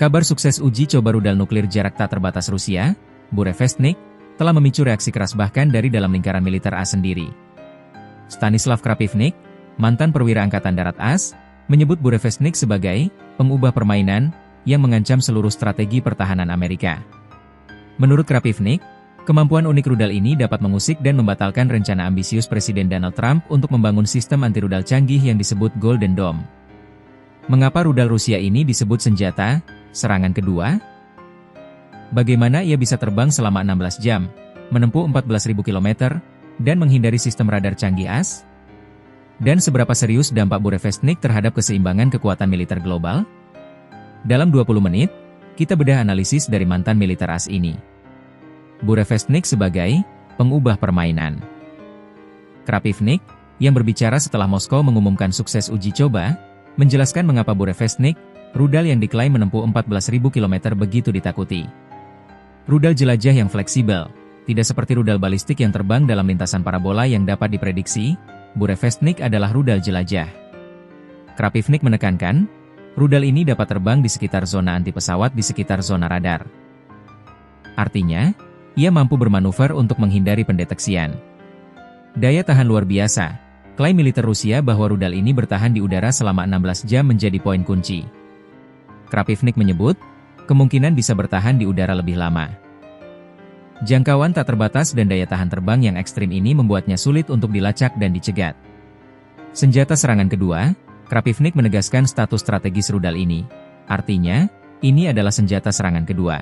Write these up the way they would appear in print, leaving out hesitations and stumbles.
Kabar sukses uji coba rudal nuklir jarak tak terbatas Rusia, Burevestnik, telah memicu reaksi keras bahkan dari dalam lingkaran militer AS sendiri. Stanislav Krapivnik, mantan perwira Angkatan Darat AS, menyebut Burevestnik sebagai pengubah permainan yang mengancam seluruh strategi pertahanan Amerika. Menurut Krapivnik, kemampuan unik rudal ini dapat mengusik dan membatalkan rencana ambisius Presiden Donald Trump untuk membangun sistem anti-rudal canggih yang disebut Golden Dome. Mengapa rudal Rusia ini disebut senjata serangan kedua? Bagaimana ia bisa terbang selama 16 jam, menempuh 14.000 km, dan menghindari sistem radar canggih AS? Dan seberapa serius dampak Burevestnik terhadap keseimbangan kekuatan militer global? Dalam 20 menit, kita bedah analisis dari mantan militer AS ini. Burevestnik sebagai pengubah permainan. Krapivnik, yang berbicara setelah Moskow mengumumkan sukses uji coba, menjelaskan mengapa Burevestnik, rudal yang diklaim menempuh 14.000 km begitu ditakuti. Rudal jelajah yang fleksibel, tidak seperti rudal balistik yang terbang dalam lintasan parabola yang dapat diprediksi, Burevestnik adalah rudal jelajah. Krapivnik menekankan, rudal ini dapat terbang di sekitar zona anti pesawat di sekitar zona radar. Artinya, ia mampu bermanuver untuk menghindari pendeteksian. Daya tahan luar biasa. Klaim militer Rusia bahwa rudal ini bertahan di udara selama 16 jam menjadi poin kunci. Krapivnik menyebut, kemungkinan bisa bertahan di udara lebih lama. Jangkauan tak terbatas dan daya tahan terbang yang ekstrim ini membuatnya sulit untuk dilacak dan dicegat. Senjata serangan kedua, Krapivnik menegaskan status strategis rudal ini. Artinya, ini adalah senjata serangan kedua.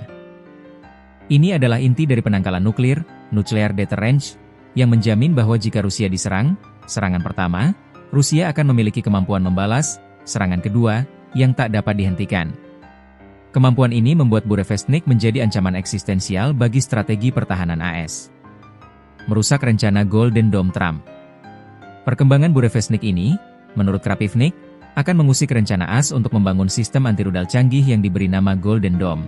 Ini adalah inti dari penangkalan nuklir, nuclear deterrence, yang menjamin bahwa jika Rusia diserang, serangan pertama, Rusia akan memiliki kemampuan membalas, serangan kedua, yang tak dapat dihentikan. Kemampuan ini membuat Burevestnik menjadi ancaman eksistensial bagi strategi pertahanan AS. Merusak rencana Golden Dome Trump. Perkembangan Burevestnik ini, menurut Krapivnik, akan mengusik rencana AS untuk membangun sistem anti-rudal canggih yang diberi nama Golden Dome.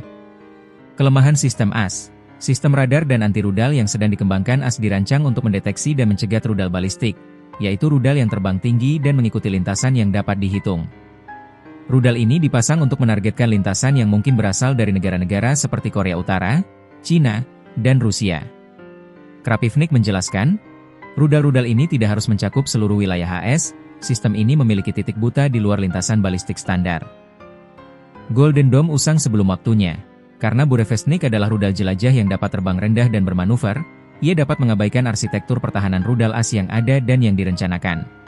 Kelemahan sistem AS, sistem radar dan anti-rudal yang sedang dikembangkan AS dirancang untuk mendeteksi dan mencegat rudal balistik, yaitu rudal yang terbang tinggi dan mengikuti lintasan yang dapat dihitung. Rudal ini dipasang untuk menargetkan lintasan yang mungkin berasal dari negara-negara seperti Korea Utara, Cina, dan Rusia. Krapivnik menjelaskan, rudal-rudal ini tidak harus mencakup seluruh wilayah AS, sistem ini memiliki titik buta di luar lintasan balistik standar. Golden Dome usang sebelum waktunya, karena Burevestnik adalah rudal jelajah yang dapat terbang rendah dan bermanuver, ia dapat mengabaikan arsitektur pertahanan rudal AS yang ada dan yang direncanakan.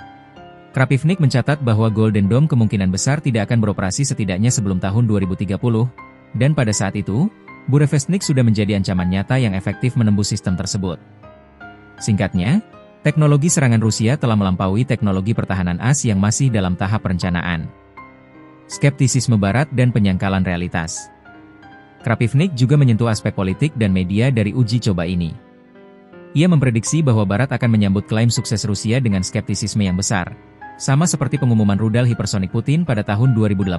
Krapivnik mencatat bahwa Golden Dome kemungkinan besar tidak akan beroperasi setidaknya sebelum tahun 2030, dan pada saat itu, Burevestnik sudah menjadi ancaman nyata yang efektif menembus sistem tersebut. Singkatnya, teknologi serangan Rusia telah melampaui teknologi pertahanan AS yang masih dalam tahap perencanaan. Skeptisisme Barat dan penyangkalan realitas. Krapivnik juga menyentuh aspek politik dan media dari uji coba ini. Ia memprediksi bahwa Barat akan menyambut klaim sukses Rusia dengan skeptisisme yang besar, sama seperti pengumuman rudal hipersonik Putin pada tahun 2018.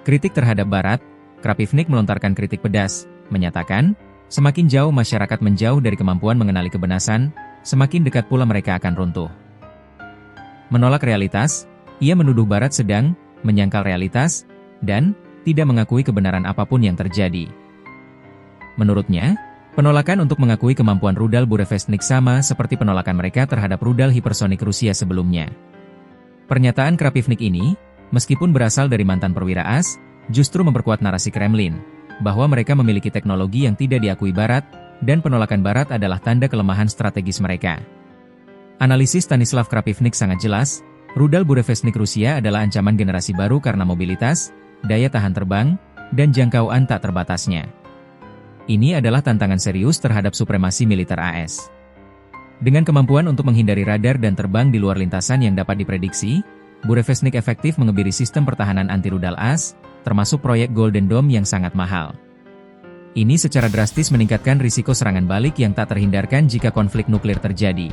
Kritik terhadap Barat, Krapivnik melontarkan kritik pedas, menyatakan, semakin jauh masyarakat menjauh dari kemampuan mengenali kebenaran, semakin dekat pula mereka akan runtuh. Menolak realitas, ia menuduh Barat sedang menyangkal realitas, dan tidak mengakui kebenaran apapun yang terjadi. Menurutnya, penolakan untuk mengakui kemampuan rudal Burevestnik sama seperti penolakan mereka terhadap rudal hipersonik Rusia sebelumnya. Pernyataan Krapivnik ini, meskipun berasal dari mantan perwira AS, justru memperkuat narasi Kremlin, bahwa mereka memiliki teknologi yang tidak diakui Barat, dan penolakan Barat adalah tanda kelemahan strategis mereka. Analisis Stanislav Krapivnik sangat jelas, rudal Burevestnik Rusia adalah ancaman generasi baru karena mobilitas, daya tahan terbang, dan jangkauan tak terbatasnya. Ini adalah tantangan serius terhadap supremasi militer AS. Dengan kemampuan untuk menghindari radar dan terbang di luar lintasan yang dapat diprediksi, Burevestnik efektif mengebiri sistem pertahanan anti-rudal AS, termasuk proyek Golden Dome yang sangat mahal. Ini secara drastis meningkatkan risiko serangan balik yang tak terhindarkan jika konflik nuklir terjadi.